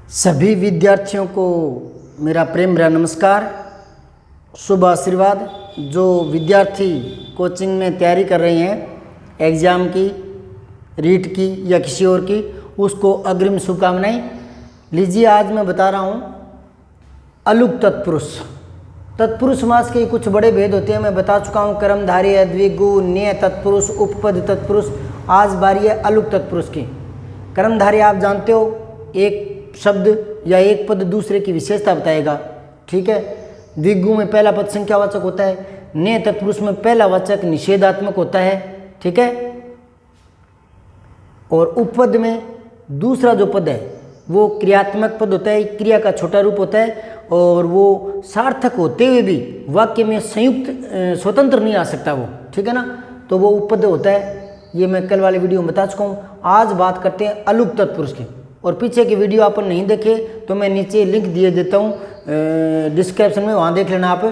सभी विद्यार्थियों को मेरा प्रेम भरा नमस्कार, शुभ आशीर्वाद। जो विद्यार्थी कोचिंग में तैयारी कर रहे हैं एग्ज़ाम की, रीट की या किसी और की, उसको अग्रिम शुभकामनाएं। लीजिए, आज मैं बता रहा हूँ अलुक तत्पुरुष। तत्पुरुष समास के कुछ बड़े भेद होते हैं, मैं बता चुका हूँ। कर्मधारय, द्विगु, न्यय तत्पुरुष, उपपद तत्पुरुष। आज बारी है अलुक तत्पुरुष की। कर्मधारय आप जानते हो, एक शब्द या एक पद दूसरे की विशेषता बताएगा, ठीक है। द्विगु में पहला पद संख्यावाचक होता है, न्यय तत्पुरुष में पहला वाचक निषेधात्मक होता है, ठीक है। और उपपद में दूसरा जो पद है वो क्रियात्मक पद होता है, क्रिया का छोटा रूप होता है, और वो सार्थक होते हुए भी वाक्य में संयुक्त स्वतंत्र नहीं आ सकता वो, ठीक है ना। तो वो उपपद होता है, ये मैं कल वाले वीडियो में बता चुका हूँ। आज बात करते हैं अलुक तत्पुरुष की। और पीछे की वीडियो आप नहीं देखे तो मैं नीचे लिंक दिए देता हूँ डिस्क्रिप्शन में, वहाँ देख लेना आप।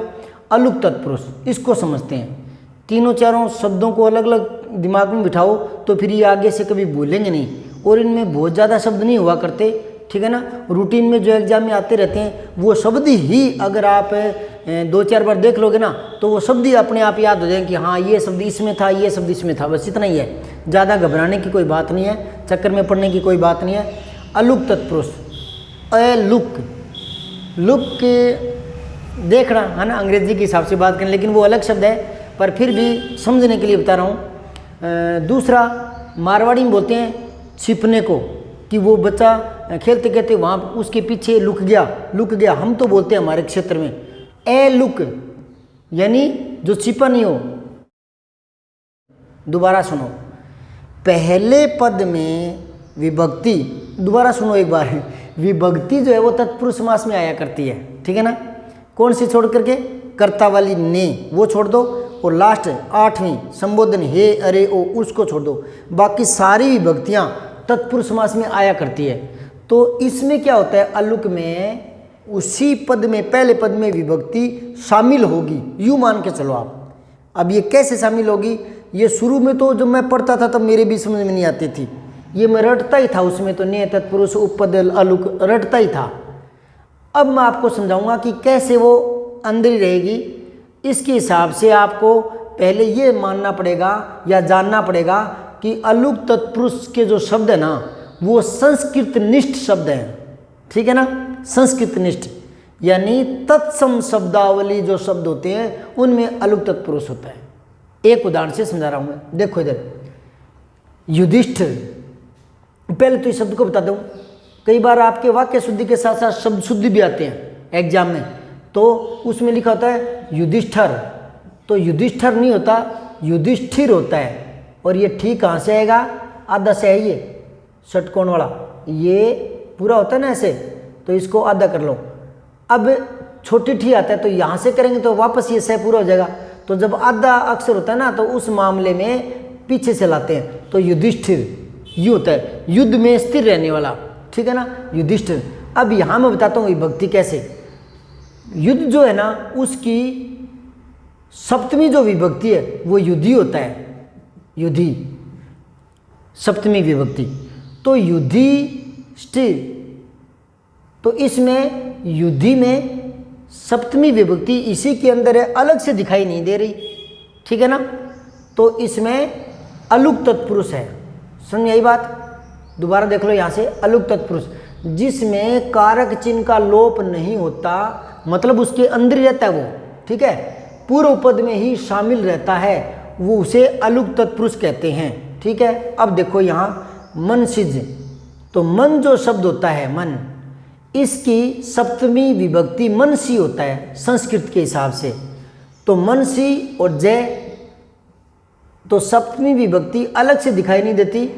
अलुक तत्पुरुष इसको समझते हैं। तीनों चारों शब्दों को अलग अलग दिमाग में बिठाओ तो फिर ये आगे से कभी भूलेंगे नहीं। और इनमें बहुत ज़्यादा शब्द नहीं हुआ करते, ठीक है ना। रूटीन में जो एग्जाम में आते रहते हैं वो शब्द ही अगर आप 2-4 बार देख लोगे ना तो वो शब्द ही अपने आप याद हो जाएंगे कि हाँ ये शब्द इसमें था, ये शब्द इसमें था। बस इतना ही है, ज़्यादा घबराने की कोई बात नहीं है, चक्कर में पड़ने की कोई बात नहीं है। अलुक तत्पुरुष, अलुक, लुक के देखना है ना, अंग्रेजी के हिसाब से बात करें, लेकिन वो अलग शब्द है, पर फिर भी समझने के लिए बता रहा हूँ। दूसरा, मारवाड़ी में बोलते हैं छिपने को, कि वो बच्चा खेलते खेलते वहाँ उसके पीछे लुक गया। हम तो बोलते हैं हमारे क्षेत्र में ए लुक, यानी जो छिपा नहीं हो। दोबारा सुनो, पहले पद में विभक्ति, दोबारा सुनो एक बार, विभक्ति जो है वो तत्पुरुष समास में आया करती है, ठीक है ना। कौन सी छोड़ करके? कर्ता वाली ने, वो छोड़ दो, और लास्ट 8वीं संबोधन हे, अरे, ओ, उसको छोड़ दो। बाकी सारी विभक्तियां तत्पुरुष समास में आया करती है। तो इसमें क्या होता है, अलुक में उसी पद में, पहले पद में विभक्ति शामिल होगी, यूं मान के चलो आप। अब ये कैसे शामिल होगी, ये शुरू में तो जब मैं पढ़ता था तब मेरे भी समझ में नहीं आती थी, ये मैं रटता ही था उसमें, तो न्यय तत्पुरुष, उपपद, अलुक रटता ही था। अब मैं आपको समझाऊंगा कि कैसे वो अंदर ही रहेगी। इसके हिसाब से आपको पहले ये मानना पड़ेगा या जानना पड़ेगा कि अलुक तत्पुरुष के जो शब्द है ना वो संस्कृत निष्ठ शब्द हैं, ठीक है ना। संस्कृत निष्ठ यानी तत्सम शब्दावली जो शब्द होते हैं उनमें अलुक तत्पुरुष होता है। एक उदाहरण से समझा रहा हूं मैं, देखो इधर, युधिष्ठिर। पहले तो इस शब्द को बता दूं, कई बार आपके वाक्य शुद्धि के साथ साथ शब्द शुद्धि भी आते हैं एग्जाम में, तो उसमें लिखा होता है युधिष्ठिर, तो युधिष्ठिर नहीं होता, युधिष्ठिर होता है। और ये ठीक कहाँ से आएगा, आधा से है ये षटकोण वाला, ये पूरा होता है ना ऐसे, तो इसको आधा कर लो। अब छोटी ठी आता है तो यहाँ से करेंगे तो वापस ये सह पूरा हो जाएगा। तो जब आधा अक्षर होता है ना तो उस मामले में पीछे से लाते हैं, तो युधिष्ठिर यू होता है, युद्ध में स्थिर रहने वाला, ठीक है ना, युधिष्ठिर। अब यहाँ मैं बताता हूँ विभक्ति कैसे। युद्ध जो है ना उसकी सप्तमी जो विभक्ति है वो युद्धि होता है, युद्धि सप्तमी विभक्ति, तो युधिष्ठिर। तो इसमें युद्धि में सप्तमी विभक्ति इसी के अंदर है, अलग से दिखाई नहीं दे रही, ठीक है ना। तो इसमें अलुक तत्पुरुष है, समझ आई बात। दोबारा देख लो यहाँ से, अलुक तत्पुरुष जिसमें कारक चिन्ह का लोप नहीं होता, मतलब उसके अंदर ही रहता है वो, ठीक है, पूर्व पद में ही शामिल रहता है, वो उसे अलुक तत्पुरुष कहते हैं, ठीक है। अब देखो यहाँ मनसिज, तो मन जो शब्द होता है मन, इसकी सप्तमी विभक्ति मनसी होता है संस्कृत के हिसाब से। तो मनसी और जय, तो सप्तमी विभक्ति अलग से दिखाई नहीं देती,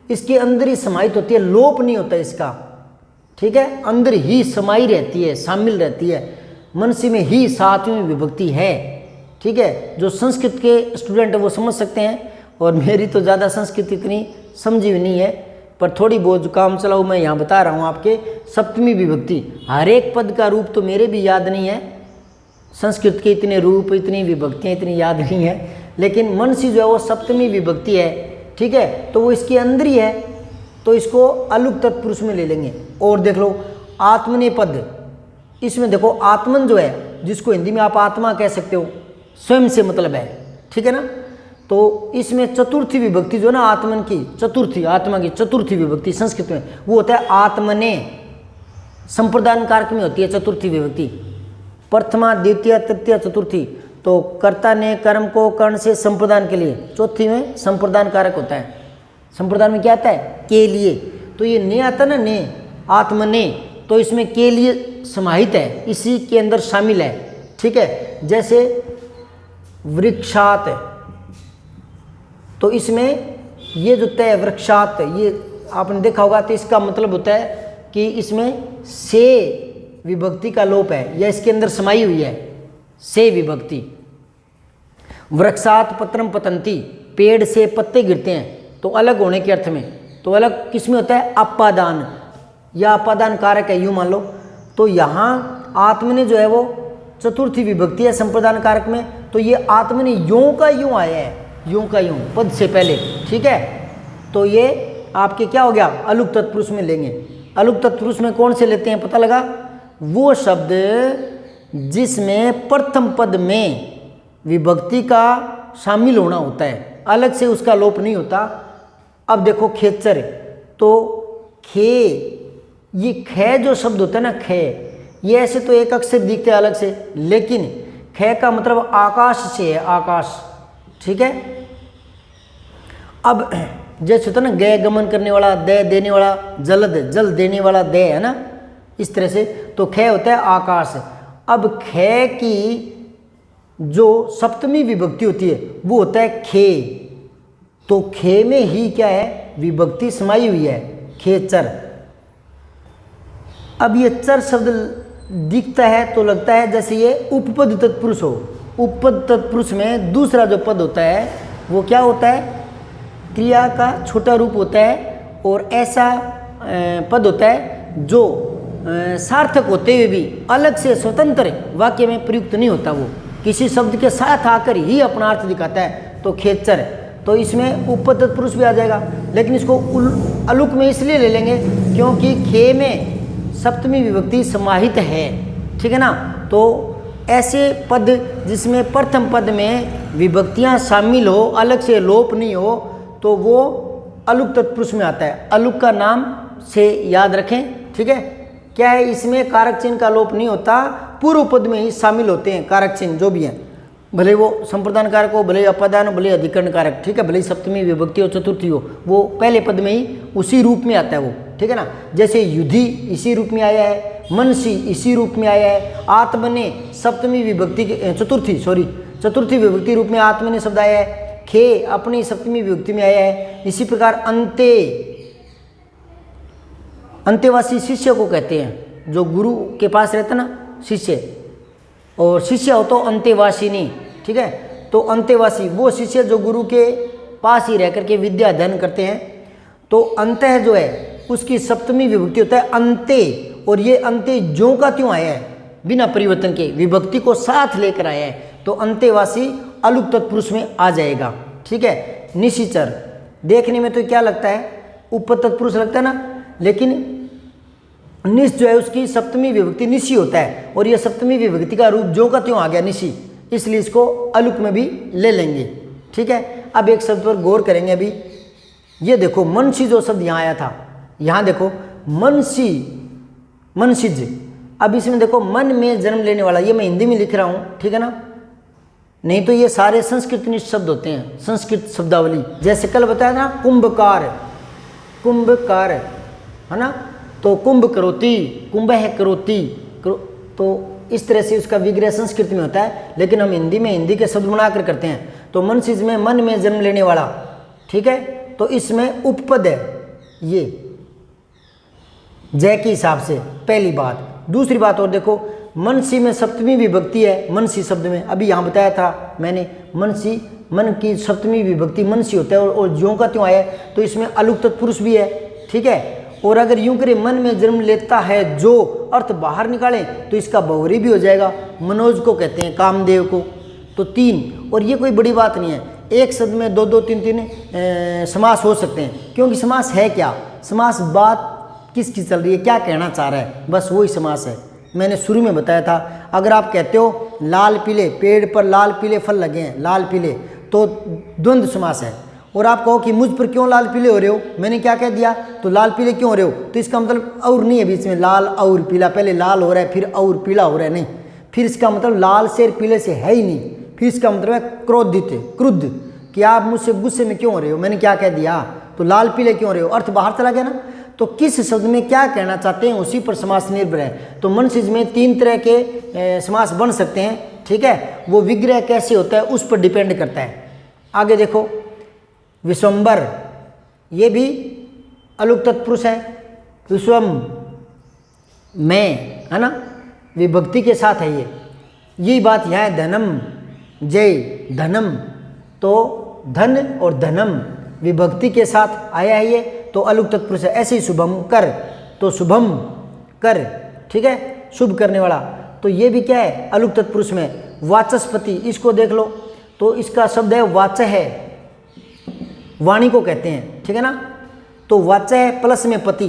इसके अंदर ही समाहित होती है, लोप नहीं होता इसका, ठीक है, अंदर ही समाई रहती है, शामिल रहती है। मनसी में ही 7वीं विभक्ति है, ठीक है। जो संस्कृत के स्टूडेंट है वो समझ सकते हैं, और मेरी तो ज़्यादा संस्कृत इतनी समझी हुई नहीं है, पर थोड़ी बहुत जो काम चलाऊ मैं यहाँ बता रहा हूँ आपके। सप्तमी विभक्ति, हर एक पद का रूप तो मेरे भी याद नहीं है, संस्कृत के इतने रूप, इतनी विभक्तियाँ इतनी याद नहीं है, लेकिन मनसी जो है वो सप्तमी विभक्ति है, ठीक है। तो वो इसके अंदर ही है, तो इसको अलुक तत्पुरुष में ले लेंगे। और देख लो, आत्मनेपद, इसमें देखो आत्मन जो है, जिसको हिंदी में आप आत्मा कह सकते हो, स्वयं से मतलब है, ठीक है ना। तो इसमें चतुर्थी विभक्ति जो ना आत्मन की चतुर्थी, आत्मा की चतुर्थी विभक्ति संस्कृत में वो होता है आत्मने। संप्रदान कारक में होती है चतुर्थी विभक्ति, प्रथमा द्वितीय तृतीय चतुर्थी। तो कर्ता ने कर्म को कर्ण से संप्रदान के लिए, चौथी में संप्रदान कारक होता है। संप्रदान में क्या आता है? के लिए। तो ये ने आता ना, ने आत्मने, तो इसमें के लिए समाहित है, इसी के अंदर शामिल है, ठीक है। जैसे वृक्षात, तो इसमें ये जो तय वृक्षात, ये आपने देखा होगा, तो इसका मतलब होता है कि इसमें से विभक्ति का लोप है या इसके अंदर समाई हुई है से विभक्ति। वृक्षात पत्रम पतंती, पेड़ से पत्ते गिरते हैं, तो अलग होने के अर्थ में। तो अलग किस में होता है? अपादान या अपादान कारक है, यूँ मान लो। तो यहाँ आत्मने जो है वो चतुर्थी विभक्ति है संप्रदान कारक में, तो ये आत्मने यूँ का यूँ आया है, यूँ का यूँ पद से पहले, ठीक है। तो ये आपके क्या हो गया? अलुक तत्पुरुष में लेंगे। अलुक तत्पुरुष में कौन से लेते हैं पता लगा? वो शब्द जिसमें प्रथम पद में विभक्ति का शामिल होना होता है, अलग से उसका लोप नहीं होता। अब देखो खेचर, तो खे, ये खे जो शब्द होता है ना, खे, ये ऐसे तो एक अक्षर दिखते हैं अलग से, लेकिन खे का मतलब आकाश से है, आकाश, ठीक है। अब जैसे होता है ना, गय गमन करने वाला, दे देने वाला, जलद जल देने वाला दे, है ना, इस तरह से। तो खे होता है आकाश। अब खे की जो सप्तमी विभक्ति होती है वो होता है खे। तो खे में ही क्या है? विभक्ति समाई हुई है, खेचर। अब ये चर शब्द दिखता है तो लगता है जैसे ये उपपद तत्पुरुष हो। उपपद तत्पुरुष में दूसरा जो पद होता है वो क्या होता है? क्रिया का छोटा रूप होता है, और ऐसा पद होता है जो सार्थक होते हुए भी अलग से स्वतंत्र वाक्य में प्रयुक्त नहीं होता, वो किसी शब्द के साथ आकर ही अपना अर्थ दिखाता है। तो खेचर, तो इसमें उपपद तत्पुरुष भी आ जाएगा, लेकिन इसको अलुक में इसलिए ले लेंगे क्योंकि खे में सप्तमी विभक्ति समाहित है, ठीक है ना। तो ऐसे पद जिसमें प्रथम पद में विभक्तियां शामिल हो, अलग से लोप नहीं हो, तो वो अलुक तत्पुरुष में आता है। अलुक का नाम से याद रखें, ठीक है। क्या है? इसमें कारक चिन्ह का लोप नहीं होता, पूर्व पद में ही शामिल होते हैं कारक चिन्ह जो भी हैं, भले वो संप्रदान कारक हो, भले अपादान हो, भले अधिकरण कारक, ठीक है, भले सप्तमी विभक्ति हो, चतुर्थी हो, वो पहले पद में ही उसी रूप में आता है वो, ठीक है ना। जैसे युधि इसी रूप में आया है, मनसी इसी रूप में आया है, आत्मने सप्तमी विभक्ति के चतुर्थी विभक्ति रूप में आत्मने शब्द आया है, खे अपनी सप्तमी विभक्ति में आया है। इसी प्रकार अंतेवासी शिष्य को कहते हैं, जो गुरु के पास रहता ना शिष्य, और शिष्य हो तो अंतेवासिनी, ठीक है। तो अंतेवासी वो शिष्य जो गुरु के पास ही रह करके विद्या अध्ययन करते हैं। तो अंतः जो है उसकी सप्तमी विभक्ति होता है अंते, और ये अंते ज्यों का त्यों आया है, बिना परिवर्तन के विभक्ति को साथ लेकर आया है, तो अंतेवासी अलुक तत्पुरुष में आ जाएगा, ठीक है। निशिचर देखने में तो क्या लगता है? उपपद तत्पुरुष लगता है ना, लेकिन निश जो है उसकी सप्तमी विभक्ति निशी होता है, और यह सप्तमी विभक्ति का रूप जो का त्यों आ गया निशी, इसलिए इसको अलुक में भी ले लेंगे, ठीक है। अब एक शब्द पर गौर करेंगे। अभी ये देखो मनसी जो शब्द यहाँ आया था, यहाँ देखो मनसी, मनसिज। अब इसमें देखो मन में जन्म लेने वाला, ये मैं हिंदी में लिख रहा हूँ, ठीक है ना, नहीं तो ये सारे संस्कृत निष्ठ शब्द होते हैं, संस्कृत शब्दावली। जैसे कल बताया था कुंभकार, कुंभकार, है ना, तो कुंभ करोति, कुंभ है करोति, तो इस तरह से उसका विग्रह संस्कृत में होता है, लेकिन हम हिंदी में हिंदी के शब्द बनाकर करते हैं। तो मनसिज में मन में जन्म लेने वाला, ठीक है, तो इसमें उपपद है ये जय के हिसाब से, पहली बात। दूसरी बात और देखो, मनसी में सप्तमी विभक्ति है, मनसी शब्द में, अभी यहाँ बताया था मैंने, मनसी मन की सप्तमी विभक्ति मनसी होता है, और ज्यों का त्यों आया है, तो इसमें अलुक तत्पुरुष भी है, ठीक है। और अगर यूं करें मन में जन्म लेता है जो अर्थ बाहर निकालें तो इसका बहुरी भी हो जाएगा, मनोज को कहते हैं, कामदेव को। तो 3, और ये कोई बड़ी बात नहीं है, एक शब्द में 2-2, 3-3 समास हो सकते हैं, क्योंकि समास है क्या? समास बात किसकी चल रही है, क्या कहना चाह रहा है, बस वही समास है। मैंने शुरू में बताया था, अगर आप कहते हो लाल पीले, पेड़ पर लाल पीले फल लगे हैं, लाल पीले, तो द्वंद्व समास है। और आप कहो कि मुझ पर क्यों लाल पीले हो रहे हो, मैंने क्या कह दिया, तो लाल पीले क्यों हो रहे हो, तो इसका मतलब और नहीं है बीच में, लाल और पीला, पहले लाल हो रहा है फिर और पीला हो रहा है, नहीं, फिर इसका मतलब लाल से पीले से है ही नहीं, फिर इसका मतलब है क्रोधित, क्रुद्ध, कि आप मुझसे गुस्से में क्यों हो रहे हो, मैंने क्या कह दिया, तो लाल पीले क्यों हो रहे हो, अर्थ बाहर चला गया ना। तो किस शब्द में क्या कहना चाहते हैं उसी पर समास निर्भर है। तो मनसिज में 3 तरह के समास बन सकते हैं, ठीक है, वो विग्रह कैसे होता है उस पर डिपेंड करता है। आगे देखो, विश्वम्बर, ये भी अलुक तत्पुरुष है, विश्वम में, है ना, विभक्ति के साथ है ये। यही बात यहाँ है, धनम जय, धनम, तो धन और धनम विभक्ति के साथ आया है ये, तो अलुक तत्पुरुष है। ऐसे ही शुभम कर, तो शुभम कर, ठीक है, शुभ करने वाला, तो ये भी क्या है, अलुक तत्पुरुष में। वाचस्पति, इसको देख लो, तो इसका शब्द है वाच है, वाणी को कहते हैं, ठीक है ना, तो वाच है प्लस में पति,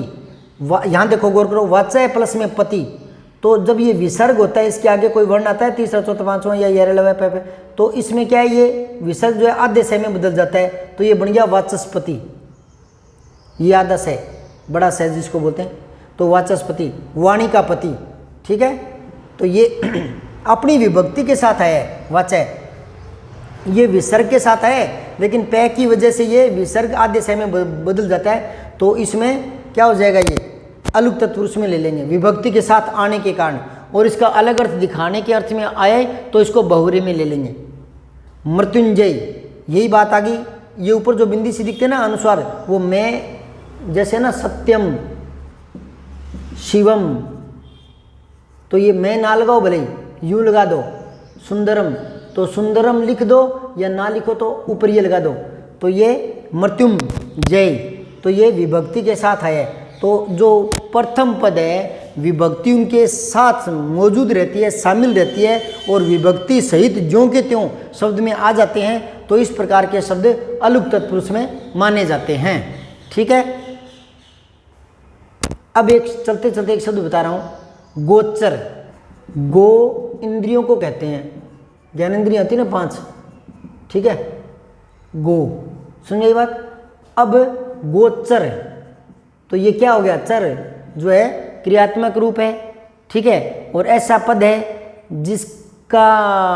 यहाँ देखो गौर करो, वाच है प्लस में पति, तो जब ये विसर्ग होता है, इसके आगे कोई वर्ण आता है, तीसरा चौथा पांचवा या ये, तो इसमें क्या है, ये विसर्ग जो है आधे से में बदल जाता है, तो ये बन गया वाचस्पति, ये आधा से, बड़ा से जिसको बोलते हैं, तो वाचस्पति, वाणी का पति, ठीक है, तो ये अपनी विभक्ति के साथ है वाचय, ये विसर्ग के साथ है, लेकिन पै की वजह से ये विसर्ग आधे से में बदल जाता है, तो इसमें क्या हो जाएगा, ये अलुक तत्पुरुष में ले लेंगे विभक्ति के साथ आने के कारण, और इसका अलग अर्थ दिखाने के अर्थ में आए तो इसको बहुरे में ले लेंगे। मृत्युंजय, यही बात आ गई, ये ऊपर जो बिंदी सी दिखते हैं ना अनुस्वार, वो मैं जैसे ना, सत्यम, शिवम, तो ये मैं ना लगाओ, भले यूं लगा दो, सुंदरम, तो सुंदरम लिख दो, या ना लिखो तो ऊपर ये लगा दो, तो ये मृत्युम जय, तो ये विभक्ति के साथ है। तो जो प्रथम पद है विभक्ति उनके साथ मौजूद रहती है, शामिल रहती है, और विभक्ति सहित ज्यों के त्यों शब्द में आ जाते हैं, तो इस प्रकार के शब्द अलुक तत्पुरुष में माने जाते हैं, ठीक है। अब एक चलते चलते एक शब्द बता रहा हूं, गोचर, गो इंद्रियों को कहते हैं, ज्ञानेंद्रियां होती है ना 5, ठीक है, गो, सुन गई बात। अब गोचर, तो ये क्या हो गया, चर जो है क्रियात्मक रूप है, ठीक है, और ऐसा पद है जिसका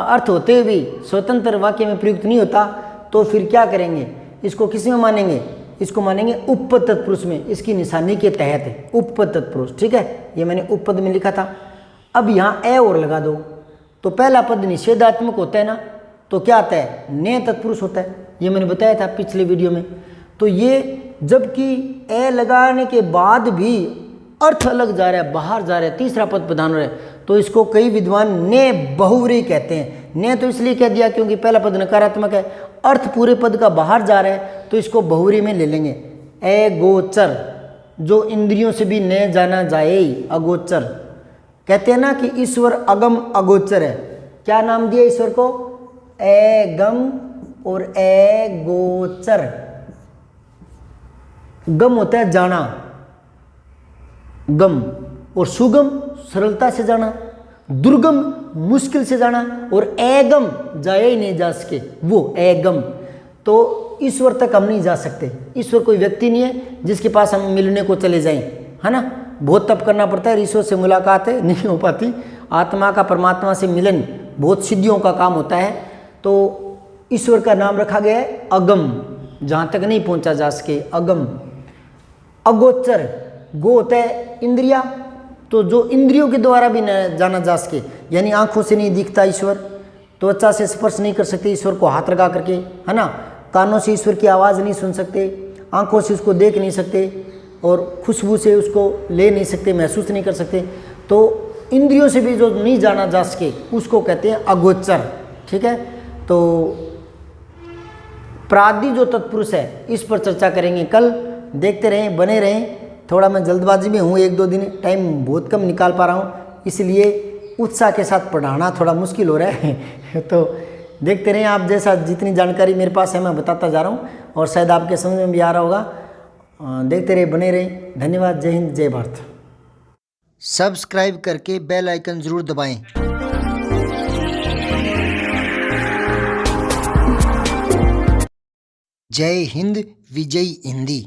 अर्थ होते हुए भी स्वतंत्र वाक्य में प्रयुक्त नहीं होता, तो फिर क्या करेंगे, इसको किस में मानेंगे, इसको मानेंगे उपपद तत्पुरुष में, इसकी निशानी के तहत उपपद तत्पुरुष, ठीक है, ये मैंने उपपद में लिखा था। अब यहाँ ए और लगा दो, तो पहला पद निषेधात्मक होता है ना, तो क्या आता है, ने तत्पुरुष होता है, ये मैंने बताया था पिछले वीडियो में। तो ये जबकि ए लगाने के बाद भी अर्थ अलग जा रहा है, बाहर जा रहा है, तीसरा पद प्रधान हो रहा है, तो इसको कई विद्वान ने बहुव्रीहि कहते हैं। ने तो इसलिए कह दिया क्योंकि पहला पद नकारात्मक है, अर्थ पूरे पद का बाहर जा रहा है, तो इसको बहुव्रीहि में ले लेंगे। ए गोचर, जो इंद्रियों से भी न जाना जाए, अगोचर, कहते हैं ना कि ईश्वर अगम अगोचर है, क्या नाम दिया ईश्वर को, एगम और ए गोचर। गम होता है जाना, गम, और सुगम सरलता से जाना, दुर्गम मुश्किल से जाना, और एगम जाए ही नहीं जा सके, वो एगम। तो ईश्वर तक हम नहीं जा सकते, ईश्वर कोई व्यक्ति नहीं है जिसके पास हम मिलने को चले जाएं, है ना, बहुत तप करना पड़ता है, ईश्वर से मुलाकात है नहीं हो पाती, आत्मा का परमात्मा से मिलन बहुत सिद्धियों का काम होता है। तो ईश्वर का नाम रखा गया है अगम, जहाँ तक नहीं पहुँचा जा सके, अगम। अगोचर, गो होता है इंद्रिया, तो जो इंद्रियों के द्वारा भी न जाना जा सके, यानी आंखों से नहीं दिखता ईश्वर, त्वचा से स्पर्श नहीं कर सकते ईश्वर को हाथ लगा करके, है ना, कानों से ईश्वर की आवाज़ नहीं सुन सकते, आंखों से उसको देख नहीं सकते, और खुशबू से उसको ले नहीं सकते, महसूस नहीं कर सकते, तो इंद्रियों से भी जो नहीं जाना जा सके उसको कहते हैं अगोचर, ठीक है। तो प्रादि जो तत्पुरुष है इस पर चर्चा करेंगे कल, देखते रहें, बने रहें। थोड़ा मैं जल्दबाजी में हूँ, 1-2 दिन टाइम बहुत कम निकाल पा रहा हूँ, इसलिए उत्साह के साथ पढ़ाना थोड़ा मुश्किल हो रहा है तो देखते रहें आप, जैसा जितनी जानकारी मेरे पास है मैं बताता जा रहा हूँ, और शायद आपके समझ में भी आ रहा होगा। देखते रहे, बने रहे। धन्यवाद। जय हिंद, जय भारत। सब्सक्राइब करके बेल आइकन ज़रूर दबाएं। जय हिंद, विजय हिंदी।